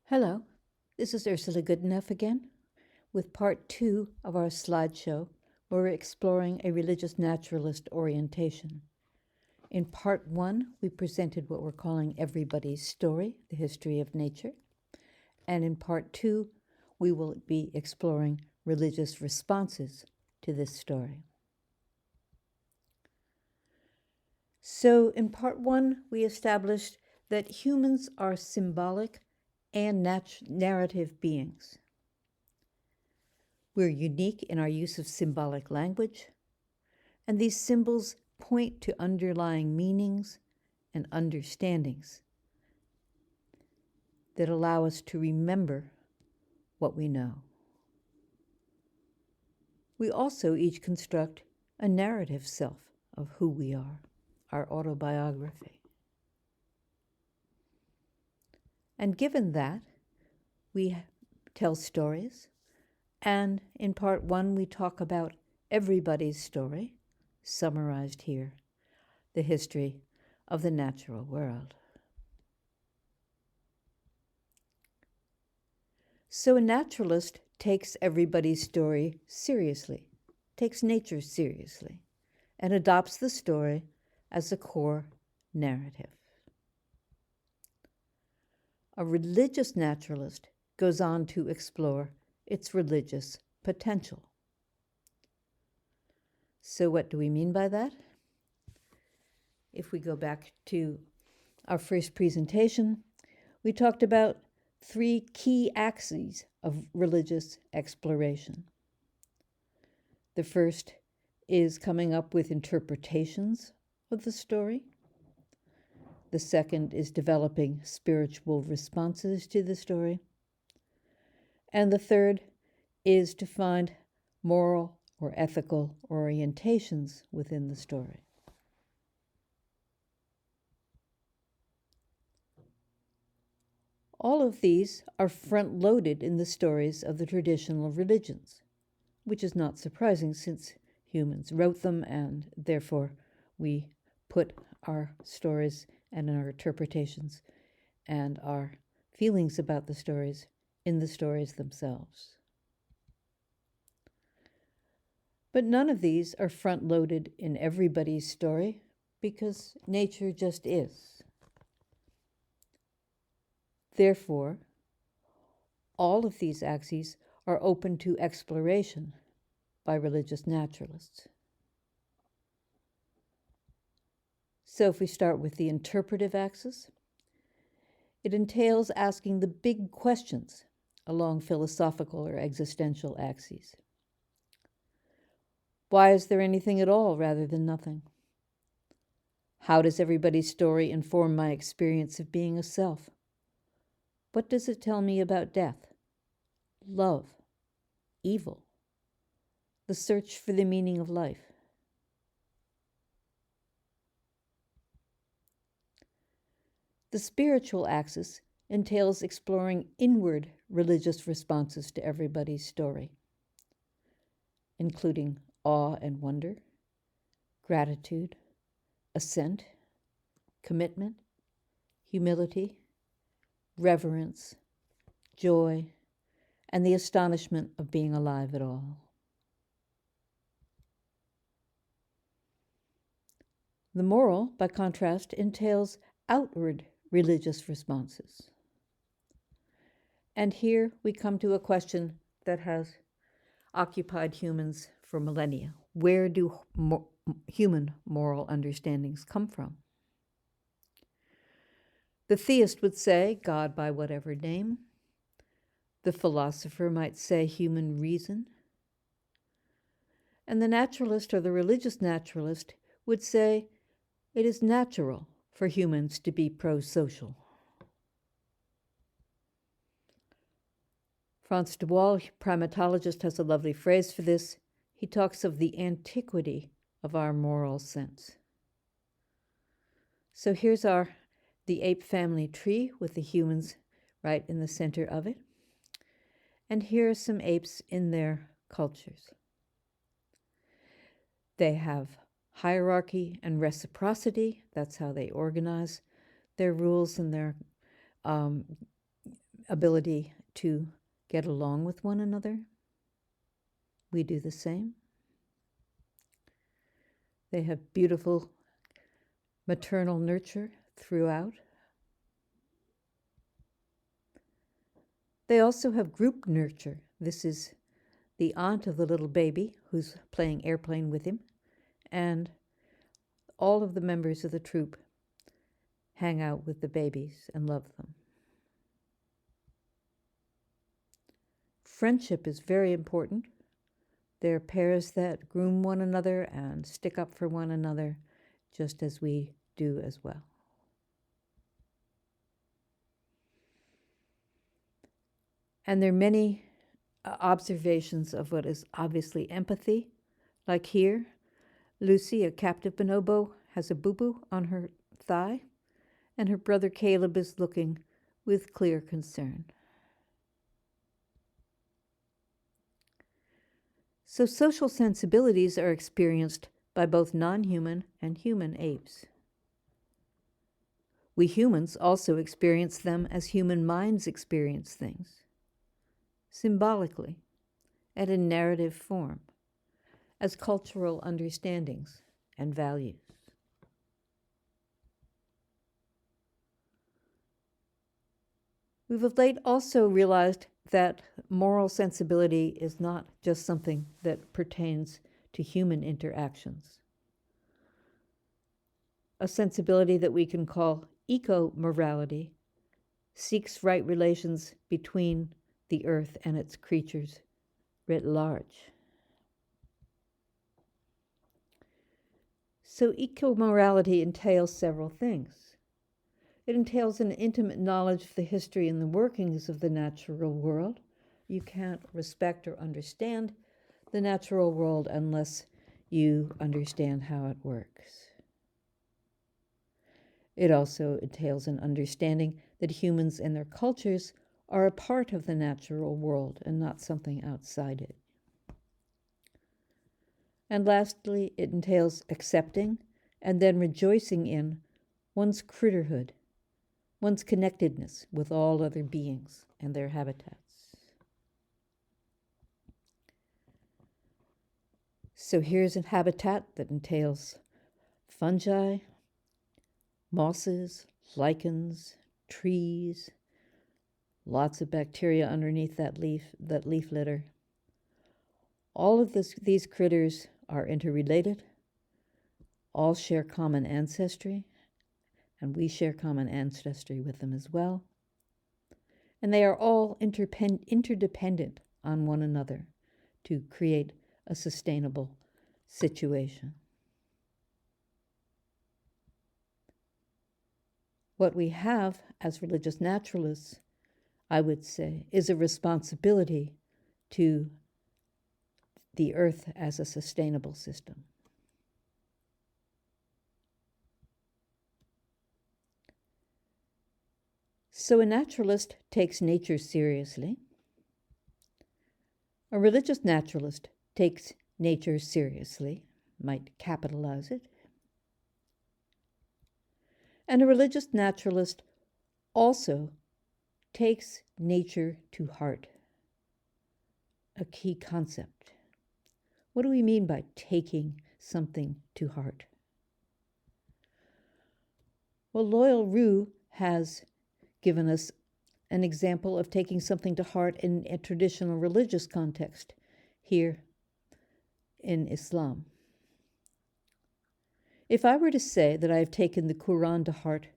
Hello, this is Ursula Goodenough again with part 2 of our slideshow where we're exploring a religious naturalist orientation. In part 1, we presented what we're calling everybody's story, the history of nature. And in part 2, we will be exploring religious responses to this story. So in part 1, we established that humans are symbolic and narrative beings. We're unique in our use of symbolic language, and these symbols point to underlying meanings and understandings that allow us to remember what we know. We also each construct a narrative self of who we are, our autobiography. And given that, we tell stories, and in part 1 we talk about everybody's story, summarized here, the history of the natural world. So a naturalist takes everybody's story seriously, takes nature seriously, and adopts the story as a core narrative. A religious naturalist goes on to explore its religious potential. So what do we mean by that? If we go back to our first presentation, we talked about 3 key axes of religious exploration. The first is coming up with interpretations of the story. The second is developing spiritual responses to the story. And the third is to find moral or ethical orientations within the story. All of these are front-loaded in the stories of the traditional religions, which is not surprising since humans wrote them, and therefore we put our stories and our interpretations and our feelings about the stories in the stories themselves. But none of these are front-loaded in everybody's story because nature just is. Therefore, all of these axes are open to exploration by religious naturalists. So if we start with the interpretive axis, it entails asking the big questions along philosophical or existential axes. Why is there anything at all rather than nothing? How does everybody's story inform my experience of being a self? What does it tell me about death, love, evil, the search for the meaning of life? The spiritual axis entails exploring inward religious responses to everybody's story, including awe and wonder, gratitude, assent, commitment, humility, reverence, joy, and the astonishment of being alive at all. The moral, by contrast, entails outward religious responses. And here we come to a question that has occupied humans for millennia. Where do human moral understandings come from? The theist would say God by whatever name. The philosopher might say human reason. And the naturalist or the religious naturalist would say it is natural for humans to be pro-social. Frans de Waal, primatologist, has a lovely phrase for this. He talks of the antiquity of our moral sense. So here's the ape family tree with the humans right in the center of it. And here are some apes in their cultures. They have hierarchy and reciprocity. That's how they organize their rules and their ability to get along with one another. We do the same. They have beautiful maternal nurture throughout. They also have group nurture. This is the aunt of the little baby who's playing airplane with him, and all of the members of the troop hang out with the babies and love them. Friendship is very important. They're pairs that groom one another and stick up for one another, just as we do as well. And there are many observations of what is obviously empathy. Like here, Lucy, a captive bonobo, has a boo-boo on her thigh, and her brother Caleb is looking with clear concern. So social sensibilities are experienced by both non-human and human apes. We humans also experience them as human minds experience things, symbolically, and in narrative form, as cultural understandings and values. We've of late also realized that moral sensibility is not just something that pertains to human interactions. A sensibility that we can call eco-morality seeks right relations between the earth and its creatures writ large. So eco-morality entails several things. It entails an intimate knowledge of the history and the workings of the natural world. You can't respect or understand the natural world unless you understand how it works. It also entails an understanding that humans and their cultures are a part of the natural world and not something outside it. And lastly, it entails accepting and then rejoicing in one's critterhood, one's connectedness with all other beings and their habitats. So here's a habitat that entails fungi, mosses, lichens, trees, lots of bacteria underneath that leaf litter. All of these critters are interrelated, all share common ancestry, and we share common ancestry with them as well. And they are all interdependent on one another to create a sustainable situation. What we have as religious naturalists, I would say, is a responsibility to the earth as a sustainable system. So a naturalist takes nature seriously. A religious naturalist takes nature seriously, might capitalize it. And a religious naturalist also takes nature to heart, a key concept. What do we mean by taking something to heart? Well, Loyal Rue has given us an example of taking something to heart in a traditional religious context here in Islam. If I were to say that I have taken the Quran to heart,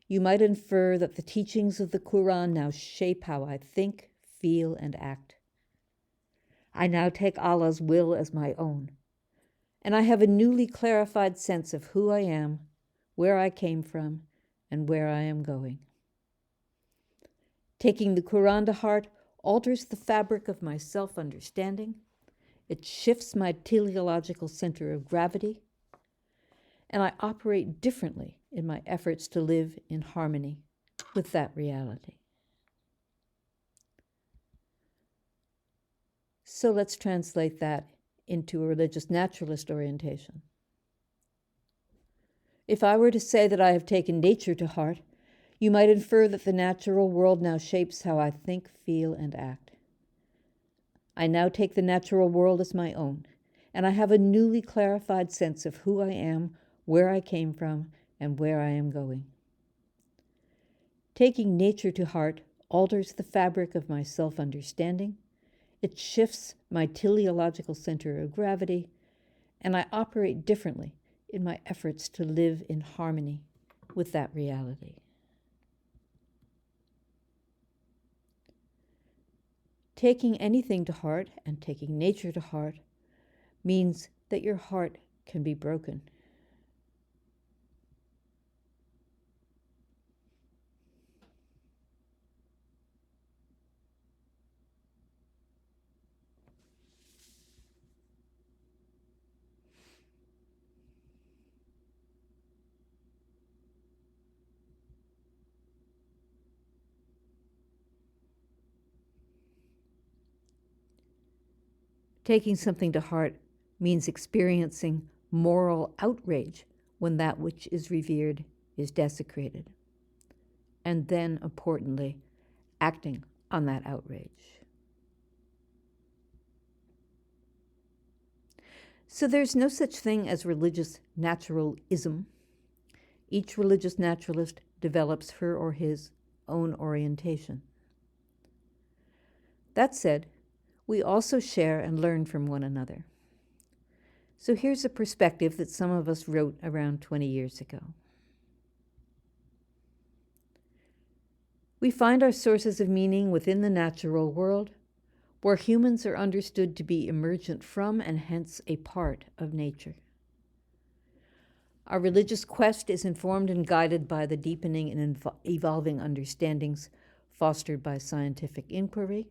you might infer that the teachings of the Quran now shape how I think, feel, and act. I now take Allah's will as my own, and I have a newly clarified sense of who I am, where I came from, and where I am going. Taking the Quran to heart alters the fabric of my self-understanding. It shifts my teleological center of gravity, and I operate differently in my efforts to live in harmony with that reality. So let's translate that into a religious naturalist orientation. If I were to say that I have taken nature to heart, You might infer that the natural world now shapes how I think, feel, and act. I now take the natural world as my own, and I have a newly clarified sense of who I am, where I came from, and where I am going. Taking nature to heart alters the fabric of my self-understanding. It shifts my teleological center of gravity, and I operate differently in my efforts to live in harmony with that reality. Taking anything to heart and taking nature to heart means that your heart can be broken. Taking something to heart means experiencing moral outrage when that which is revered is desecrated, and then, importantly, acting on that outrage. So there's no such thing as religious naturalism. Each religious naturalist develops her or his own orientation. That said, we also share and learn from one another. So here's a perspective that some of us wrote around 20 years ago. We find our sources of meaning within the natural world, where humans are understood to be emergent from and hence a part of nature. Our religious quest is informed and guided by the deepening and evolving understandings fostered by scientific inquiry,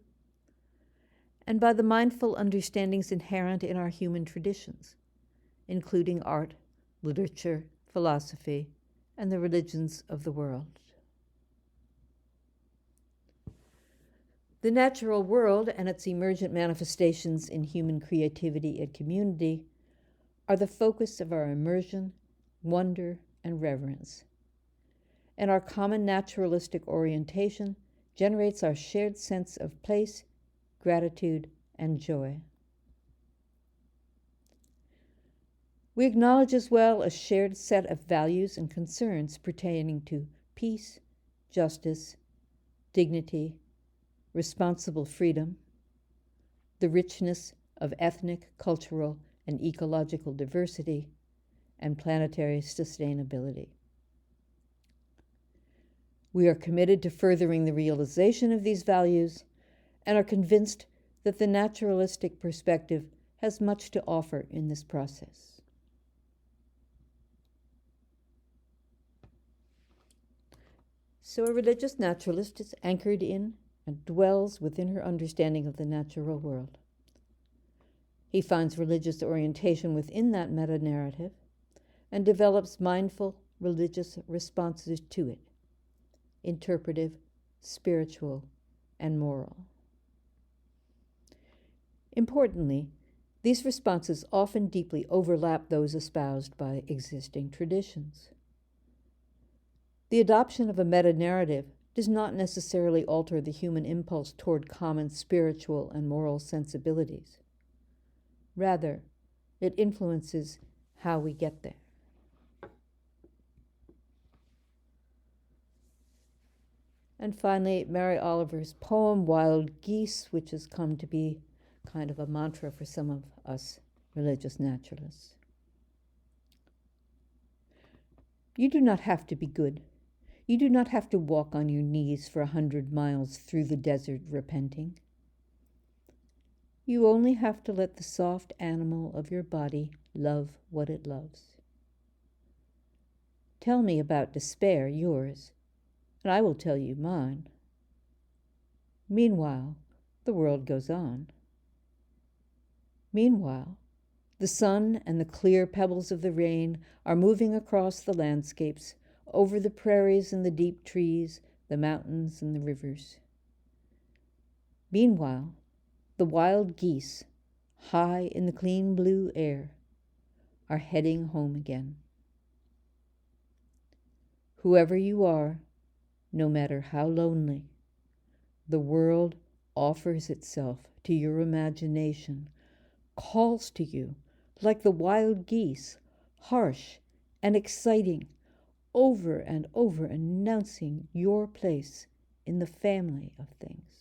and by the mindful understandings inherent in our human traditions, including art, literature, philosophy, and the religions of the world. The natural world and its emergent manifestations in human creativity and community are the focus of our immersion, wonder, and reverence. And our common naturalistic orientation generates our shared sense of place, gratitude, and joy. We acknowledge as well a shared set of values and concerns pertaining to peace, justice, dignity, responsible freedom, the richness of ethnic, cultural, and ecological diversity, and planetary sustainability. We are committed to furthering the realization of these values and are convinced that the naturalistic perspective has much to offer in this process. So a religious naturalist is anchored in and dwells within her understanding of the natural world. He finds religious orientation within that meta-narrative and develops mindful religious responses to it, interpretive, spiritual, and moral. Importantly, these responses often deeply overlap those espoused by existing traditions. The adoption of a meta-narrative does not necessarily alter the human impulse toward common spiritual and moral sensibilities. Rather, it influences how we get there. And finally, Mary Oliver's poem, Wild Geese, which has come to be kind of a mantra for some of us religious naturalists. You do not have to be good. You do not have to walk on your knees for 100 miles through the desert repenting. You only have to let the soft animal of your body love what it loves. Tell me about despair, yours, and I will tell you mine. Meanwhile, the world goes on. Meanwhile, the sun and the clear pebbles of the rain are moving across the landscapes, over the prairies and the deep trees, the mountains and the rivers. Meanwhile, the wild geese, high in the clean blue air, are heading home again. Whoever you are, no matter how lonely. The world offers itself to your imagination, calls to you like the wild geese, harsh and exciting, over and over announcing your place in the family of things.